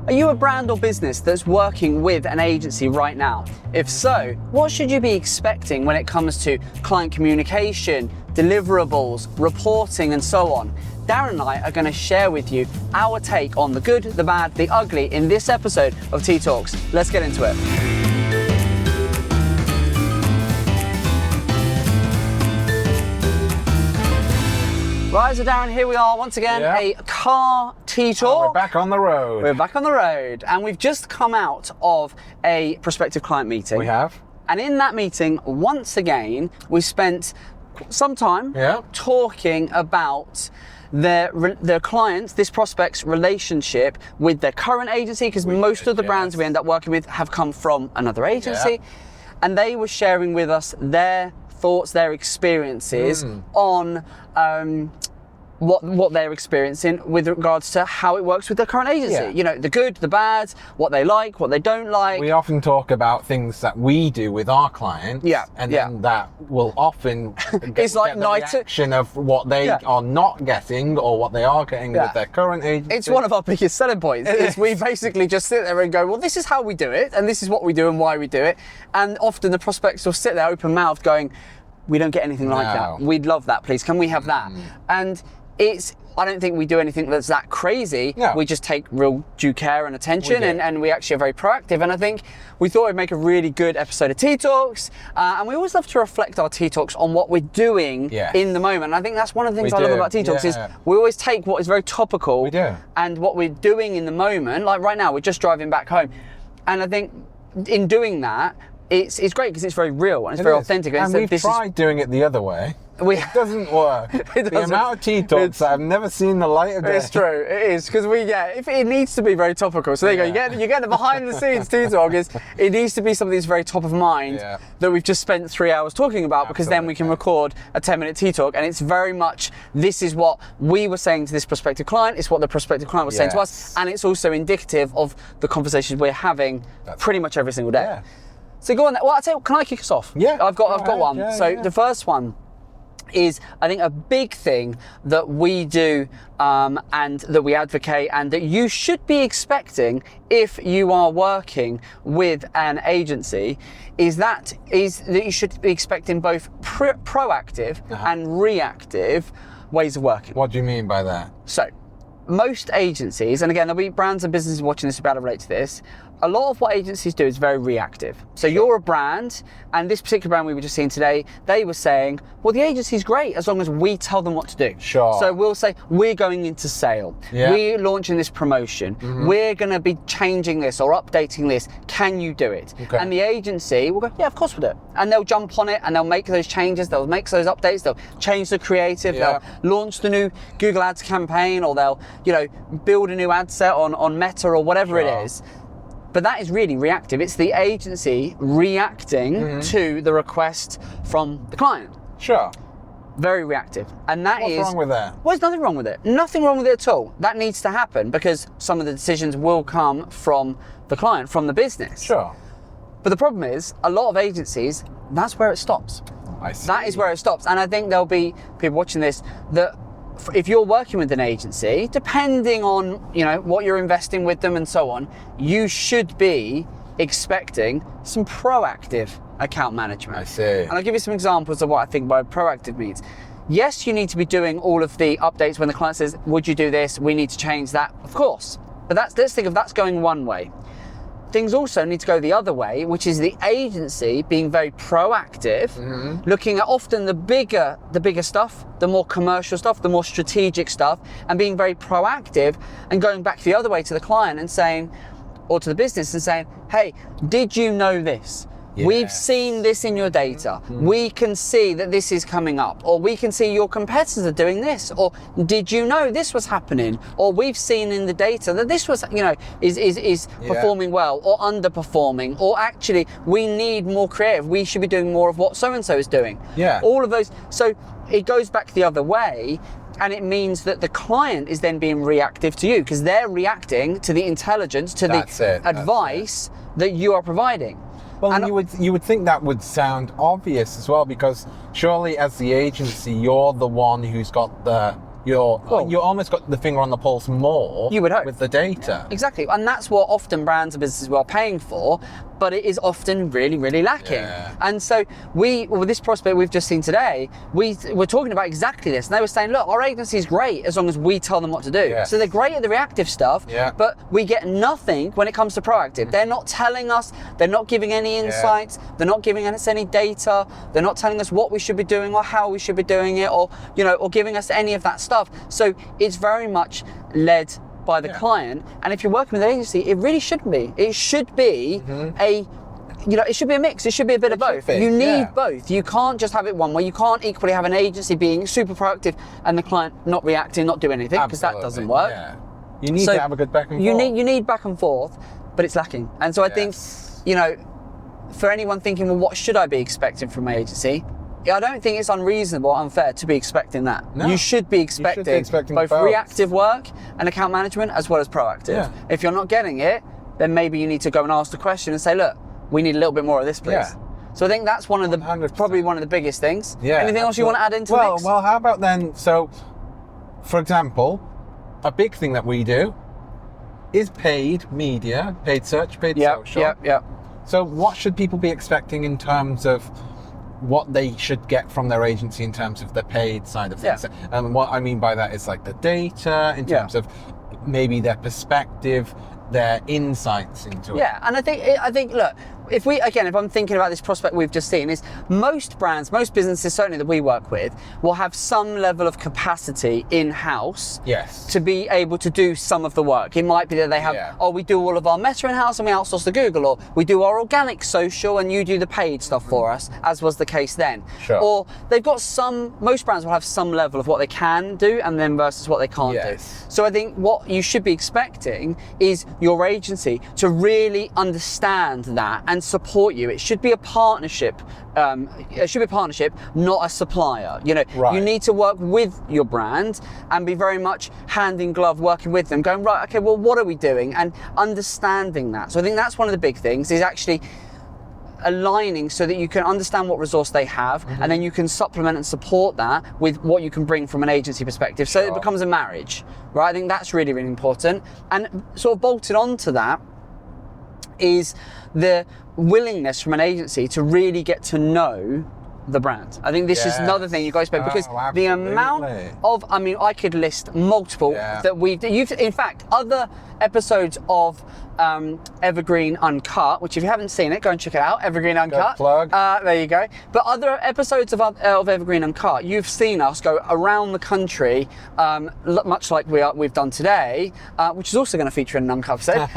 Are you a brand or business that's working with an agency right now? If so, what should you be expecting when it comes to client communication, deliverables, reporting, and so on? Darren and I are going to share with you our take on the good, the bad, the ugly in this episode of T.E.A Talks. Let's get into it. Right, so Darren, here we are once again, a car T.E.A Talk. We're back on the road. We're back on the road, and we've just come out of a prospective client meeting. We have. And in that meeting, once again, we spent some time talking about their clients, this prospect's relationship with their current agency, because most of the brands we end up working with have come from another agency. And they were sharing with us their thoughts, their experiences on what they're experiencing with regards to how it works with their current agency. You know, the good, the bad, what they like, what they don't like. We often talk about things that we do with our clients, and then that will often get the reaction of what they are not getting or what they are getting with their current agency. It's one of our biggest selling points. Is we basically just sit there and go, well, this is how we do it, and this is what we do and why we do it. And often the prospects will sit there open-mouthed going, we don't get anything like that. We'd love that, please. Can we have that? And I don't think we do anything that's that crazy. We just take real due care and attention, and we actually are very proactive. And I think we thought it'd make a really good episode of T.E.A Talks. And we always love to reflect our T.E.A Talks on what we're doing in the moment. And I think that's one of the things I love about T.E.A Talks is we always take what is very topical and what we're doing in the moment. Like right now, we're just driving back home. And I think in doing that, it's great because it's very real and it's very authentic. And we've tried doing it the other way. It doesn't work. The amount of T.E.A Talks I've never seen the light of day. It's true, it is, because it needs to be very topical. So there you go, you get the behind the scenes T.E.A Talk is, it needs to be something that's very top of mind that we've just spent 3 hours talking about, because then we can record a 10-minute T.E.A Talk, and it's very much, this is what we were saying to this prospective client, it's what the prospective client was saying to us, and it's also indicative of the conversations we're having pretty much every single day. So go on. Well, I'll tell you, can I kick us off? I've got one. The first one is, I think, a big thing that we do and that we advocate and that you should be expecting if you are working with an agency is that you should be expecting both proactive and reactive ways of working. What do you mean by that? So, most agencies, and again, there'll be brands and businesses watching this who will be able to relate to this, a lot of what agencies do is very reactive. So you're a brand, and this particular brand we were just seeing today, they were saying, well, the agency's great as long as we tell them what to do. So we'll say, we're going into sale. We're launching this promotion. We're going to be changing this or updating this. Can you do it? And the agency will go, yeah, of course we'll do it. And they'll jump on it and they'll make those changes. They'll make those updates. They'll change the creative. They'll launch the new Google Ads campaign, or they'll, build a new ad set on Meta or whatever it is. But that is really reactive. It's the agency reacting to the request from the client. Very reactive. And that What's wrong with that? Well, there's nothing wrong with it. Nothing wrong with it at all. That needs to happen because some of the decisions will come from the client, from the business. But the problem is, a lot of agencies, that's where it stops. I see. That is where it stops. And I think there'll be people watching this that if you're working with an agency, depending on what you're investing with them and so on, you should be expecting some proactive account management. I see. And I'll give you some examples of what I think by proactive means. Yes, you need to be doing all of the updates when the client says, would you do this? We need to change that. Of course. But let's think of that's going one way. Things also need to go the other way, which is the agency being very proactive, looking at often the bigger stuff, the more commercial stuff, the more strategic stuff, and being very proactive and going back the other way to the client and saying, or to the business and saying, hey, did you know this? We've seen this in your data. We can see that this is coming up, or we can see your competitors are doing this, or did you know this was happening? Or we've seen in the data that this was, is performing well or underperforming, or actually we need more creative. We should be doing more of what so-and-so is doing. All of those. So it goes back the other way. And it means that the client is then being reactive to you because they're reacting to the intelligence, to the advice that you are providing. Well, and you would think that would sound obvious as well, because surely as the agency, you're the one who's got the you almost got the finger on the pulse more. You would hope. With the data. Exactly, and that's what often brands and businesses are paying for, but it is often really, really lacking. Yeah. And so with this prospect we've just seen today, we're talking about exactly this. And they were saying, look, our agency is great as long as we tell them what to do. Yes. So they're great at the reactive stuff, but we get nothing when it comes to proactive. They're not telling us, they're not giving any insights, they're not giving us any data, they're not telling us what we should be doing or how we should be doing it, or giving us any of that stuff. So it's very much led by the client, and if you're working with an agency, it really shouldn't be. It should be it should be a mix. It should be a bit of both. You need both. You can't just have it one way. You can't equally have an agency being super proactive and the client not reacting, not doing anything, because that doesn't work. Yeah. You need to have a good back and forth. You need back and forth, but it's lacking. And so I think, for anyone thinking, well, what should I be expecting from my agency? I don't think it's unreasonable, unfair to be expecting that. No. You should be expecting both reactive work and account management as well as proactive. Yeah. If you're not getting it, then maybe you need to go and ask the question and say, look, we need a little bit more of this, please. Yeah. So I think that's probably one of the biggest things. Yeah. Anything else you want to add into the mix? Well, how about then, so, for example, a big thing that we do is paid media, paid search, paid social. Yep. So what should people be expecting in terms of what they should get from their agency in terms of the paid side of things? And what I mean by that is like the data, in terms of maybe their perspective, their insights into it. Yeah, and I think look, if I'm thinking about this prospect we've just seen, is most brands, most businesses certainly that we work with, will have some level of capacity in-house to be able to do some of the work. It might be that they have, we do all of our Meta in-house and we outsource to Google, or we do our organic social and you do the paid stuff for us, as was the case then. Sure. Or they've got most brands will have some level of what they can do and then versus what they can't do. So I think what you should be expecting is your agency to really understand that and support you. It should be a partnership. Not a supplier. You need to work with your brand and be very much hand in glove working with them, going, right, okay, well, what are we doing? And understanding that. So I think that's one of the big things, is actually aligning so that you can understand what resource they have, and then you can supplement and support that with what you can bring from an agency perspective. So it becomes a marriage, right? I think that's really, really important. And sort of bolted onto that is the willingness from an agency to really get to know the brand. I think this is another thing you guys spoke, because the amount of, I could list multiple that you've, in fact, other episodes of Evergreen Uncut, which if you haven't seen it, go and check it out, Evergreen Uncut. Good plug. There you go. But other episodes of Evergreen Uncut, you've seen us go around the country, much like we've done today, which is also going to feature in an Uncut episode.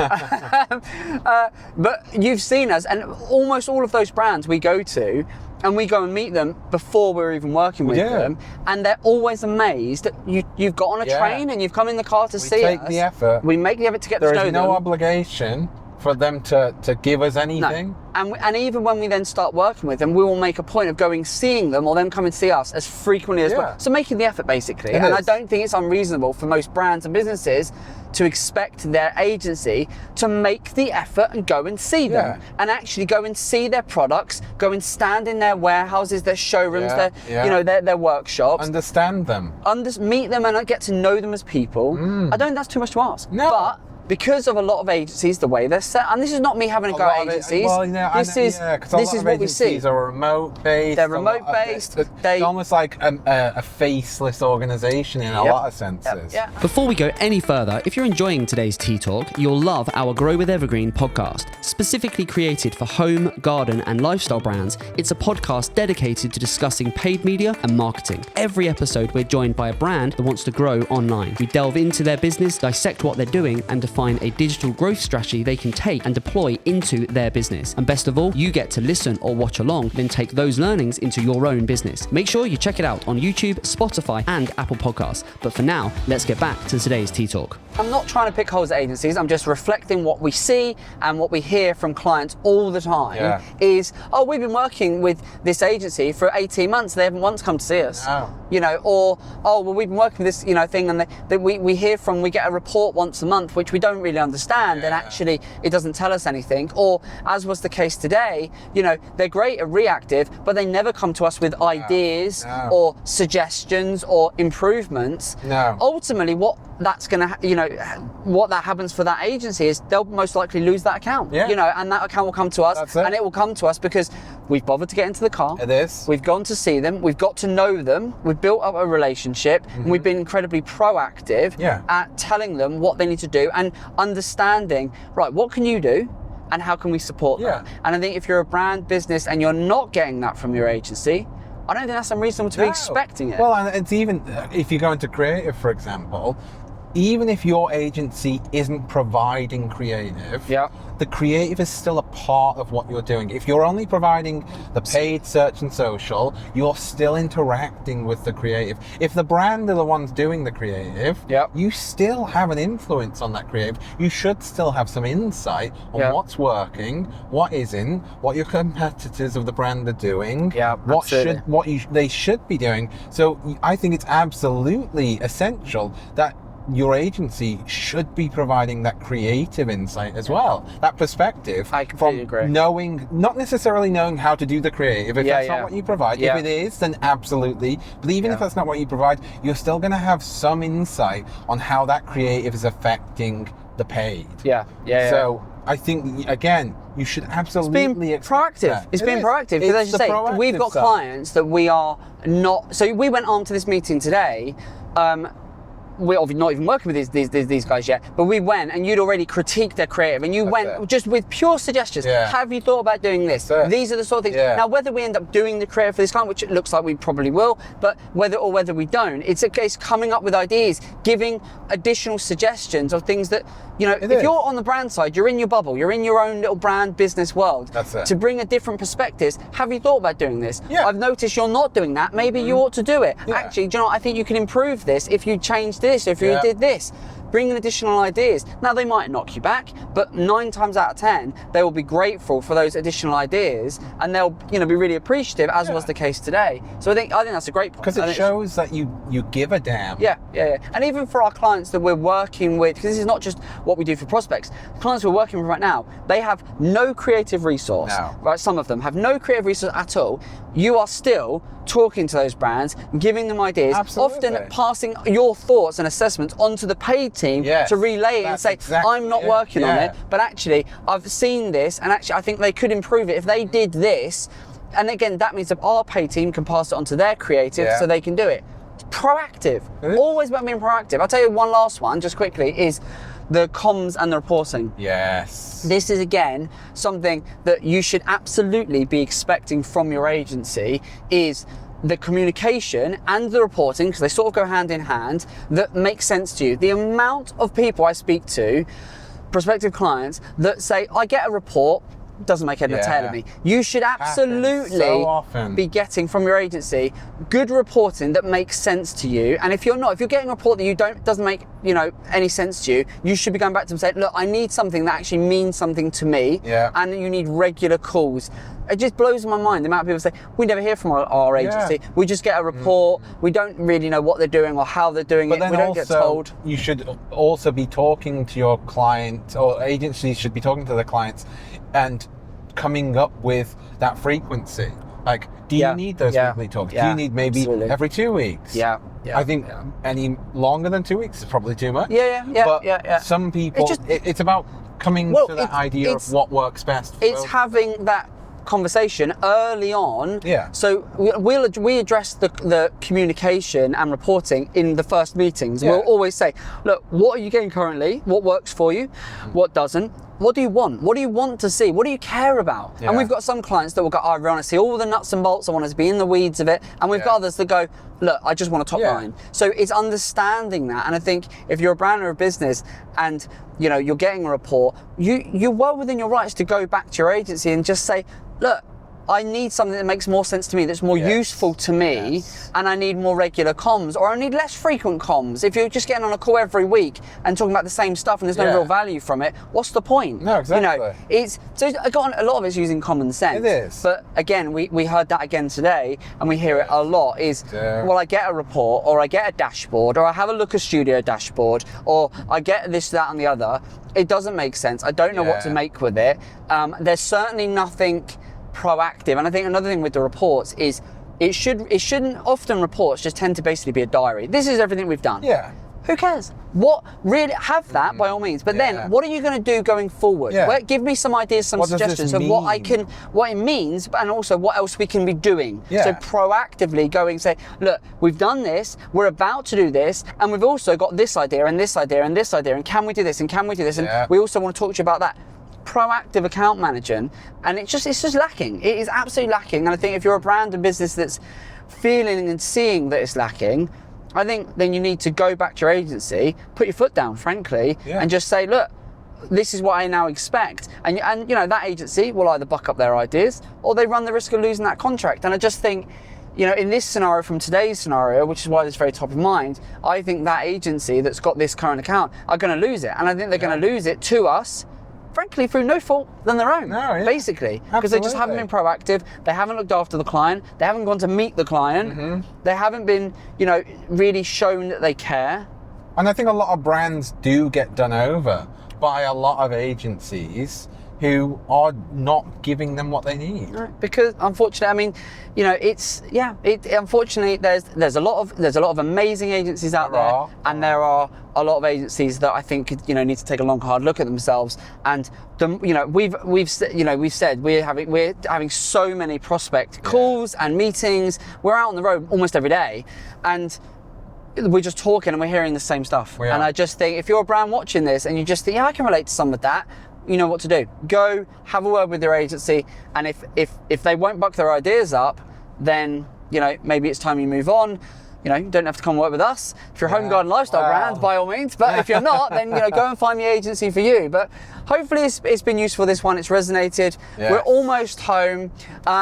But you've seen us, and almost all of those brands we go to, and we go and meet them before we're even working with them, and they're always amazed that you've got on a train and you've come in the car to see us. We take the effort. We make the effort to get to know them. There is no obligation for them to give us anything. No. And even when we then start working with them, we will make a point of seeing them, or them come and see us as frequently as well. So making the effort, basically. I don't think it's unreasonable for most brands and businesses to expect their agency to make the effort and go and see them, and actually go and see their products, go and stand in their warehouses, their showrooms, their workshops. Understand them. Meet them and get to know them as people. I don't think that's too much to ask. No. But because of a lot of agencies, the way they're set, and this is not me having a go at agencies. This is what we see. Agencies are remote-based. They're remote-based. It's almost like a faceless organisation in a lot of senses. Before we go any further, if you're enjoying today's Tea Talk, you'll love our Grow with Evergreen podcast. Specifically created for home, garden, and lifestyle brands, it's a podcast dedicated to discussing paid media and marketing. Every episode, we're joined by a brand that wants to grow online. We delve into their business, dissect what they're doing, and define a digital growth strategy they can take and deploy into their business. And best of all, you get to listen or watch along, then take those learnings into your own business. Make sure you check it out on YouTube, Spotify, and Apple Podcasts. But for now, let's get back to today's Tea Talk. I'm not trying to pick holes at agencies. I'm just reflecting what we see and what we hear from clients all the time is, we've been working with this agency for 18 months. They haven't once come to see us. Or, we've been working with this, thing, and we hear we get a report once a month, which we don't really understand, then actually it doesn't tell us anything. Or as was the case today, they're great at reactive, but they never come to us with ideas or suggestions or improvements. No. Ultimately, what that's going to, what that happens for that agency is they'll most likely lose that account. And that account will come to us, and it will come to us because we've bothered to get into the car. It is. We've gone to see them. We've got to know them. We've built up a relationship, and we've been incredibly proactive at telling them what they need to do and understanding, right, what can you do? And how can we support that? And I think if you're a brand business and you're not getting that from your agency, I don't think that's unreasonable to be expecting it. Well, and it's even, if you go into creative, for example, even if your agency isn't providing creative, the creative is still a part of what you're doing. If you're only providing the paid search and social, you're still interacting with the creative. If the brand are the ones doing the creative, you still have an influence on that creative. You should still have some insight on what's working, what isn't, what your competitors of the brand are doing, they should be doing. So I think it's absolutely essential that your agency should be providing that creative insight as well, that perspective. I completely agree. Knowing, not necessarily knowing how to do the creative, if that's not what you provide. If it is, then absolutely. But even if that's not what you provide, you're still going to have some insight on how that creative is affecting the paid. So I think, again, you should absolutely proactive. It's being proactive. Because as you say, we've got clients that we are not. So we went on to this meeting today. We're obviously not even working with these guys yet, but we went and you'd already critiqued their creative, and you went just with pure suggestions. Have you thought about doing this? These are the sort of things. Now, whether we end up doing the creative for this client, which it looks like we probably will, but whether we don't, it's a case coming up with ideas, giving additional suggestions of things that, if you're on the brand side, you're in your bubble, you're in your own little brand business world. To bring a different perspectives, have you thought about doing this? I've noticed you're not doing that. Maybe you ought to do it. Actually, do you know what? I think you can improve this if you change this, if you did this. Bring in additional ideas. Now, they might knock you back, but 9 times out of 10, they will be grateful for those additional ideas, and they'll, be really appreciative, as was the case today. So I think that's a great point. Because it shows that you give a damn. And even for our clients that we're working with, because this is not just what we do for prospects, the clients we're working with right now, they have no creative resource. Right? Some of them have no creative resource at all. You are still talking to those brands, giving them ideas, often passing your thoughts and assessments onto the paid team to relay it and say, I'm not working on it, but actually I've seen this, and actually I think they could improve it if they did this. And again, that means that our paid team can pass it on to their creative so they can do it. It's proactive. Always about being proactive. I'll tell you one last one, just quickly, is the comms and the reporting. This is, again, something that you should absolutely be expecting from your agency, is the communication and the reporting, because they sort of go hand in hand, that makes sense to you. The amount of people I speak to, prospective clients, that say, I get a report, doesn't make head nor tail of me. You should absolutely be getting from your agency good reporting that makes sense to you. And if you're getting a report that doesn't make any sense to you, you should be going back to them and saying, look, I need something that actually means something to me, and you need regular calls. It just blows my mind the amount of people say, we never hear from our agency. We just get a report. We don't really know what they're doing or how they're doing it. We don't get told. You should also be talking to your client, or agencies should be talking to their clients and coming up with that frequency. Like, do you need those weekly talks? Do you need maybe every 2 weeks? I think any longer than 2 weeks is probably too much. But some people, it's about coming to that idea of what works best. It's having that conversation early on. So we address the communication and reporting in the first meetings. We'll always say, look, what are you getting currently? What works for you? What doesn't? What do you want? What do you want to see? What do you care about? And we've got some clients that will go, I want to see all the nuts and bolts. I want to be in the weeds of it. And we've got others that go, look, I just want a top line. So it's understanding that. And I think if you're a brand or a business and you're getting a report, you're well within your rights to go back to your agency and just say, look, I need something that makes more sense to me, that's more useful to me, and I need more regular comms, or I need less frequent comms. If you're just getting on a call every week and talking about the same stuff and there's no real value from it, what's the point? No, exactly. You know, a lot of it's using common sense. It is. But again, we heard that again today, and we hear it a lot, is, well, I get a report, or I get a dashboard, or I have a Looker Studio dashboard, or I get this, that, and the other. It doesn't make sense. I don't know what to make with it. There's certainly nothing proactive, and I think another thing with the reports is it shouldn't often reports just tend to basically be a diary. This is everything we've done. Who cares? What really, have that by all means, but then what are you going to do going forward? Give me some ideas, some suggestions of what it means, and also what else we can be doing. So proactively going, say, look, we've done this, we're about to do this, and we've also got this idea and this idea and this idea, and can we do this and can we do this, and we also want to talk to you about that. Proactive account managing, and it's just lacking. It is absolutely lacking. And I think if you're a brand and business that's feeling and seeing that it's lacking, I think then you need to go back to your agency, put your foot down, frankly, and just say, look, this is what I now expect. And you know, that agency will either buck up their ideas or they run the risk of losing that contract. And I just think, you know, in this scenario, from today's scenario, which is why it's very top of mind, I think that agency that's got this current account are going to lose it. And I think they're going to lose it to us, frankly, through no fault than their own, basically, because they just haven't been proactive. They haven't looked after the client. They haven't gone to meet the client. They haven't been, you know, really shown that they care. And I think a lot of brands do get done over by a lot of agencies who are not giving them what they need. Right. Because unfortunately, I mean, you know, unfortunately there's a lot of amazing agencies out there, and there are a lot of agencies that I think, you know, need to take a long, hard look at themselves. And you know, we've said we're having so many prospect calls and meetings. We're out on the road almost every day, and we're just talking and we're hearing the same stuff. And I just think, if you're a brand watching this and you just think, I can relate to some of that, you know what to do. Go have a word with your agency, and if they won't buck their ideas up, then, you know, maybe it's time you move on. You know, you don't have to come work with us. If you're a home garden lifestyle brand, by all means. But if you're not, then, you know, go and find the agency for you. But hopefully it's been useful, this one. It's resonated. We're almost home.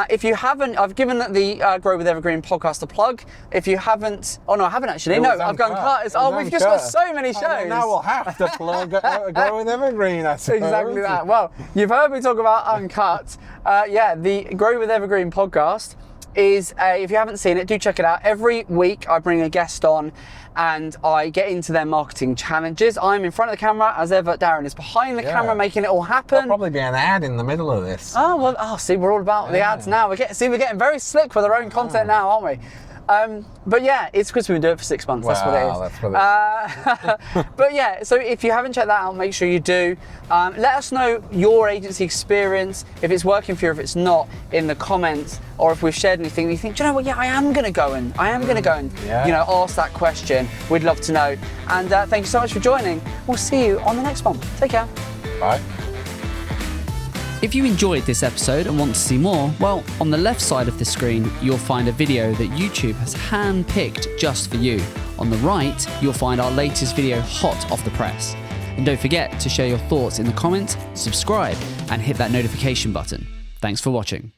If you haven't, I've given the Grow with Evergreen podcast a plug. If you haven't, I haven't actually. No, I've gone cut. We've just got so many shows. Now we'll have to plug Grow with Evergreen, I suppose. Exactly that. Well, you've heard me talk about Uncut. The Grow with Evergreen podcast is, if you haven't seen it, do check it out. Every week I bring a guest on and I get into their marketing challenges. I'm in front of the camera as ever. Darren is behind the camera making it all happen. There'll probably be an ad in the middle of this. See, we're all about the ads now. We're getting very slick with our own content now, aren't we? But yeah, it's because we've been doing it for 6 months. That's what it is. That's what it is. But yeah, so if you haven't checked that out, make sure you do. Let us know your agency experience, if it's working for you, if it's not, in the comments, or if we've shared anything that you think, do you know what? Yeah, I am going to go and you know, ask that question. We'd love to know. And thank you so much for joining. We'll see you on the next one. Take care. Bye. If you enjoyed this episode and want to see more, well, on the left side of the screen, you'll find a video that YouTube has hand-picked just for you. On the right, you'll find our latest video hot off the press. And don't forget to share your thoughts in the comments, subscribe, and hit that notification button. Thanks for watching.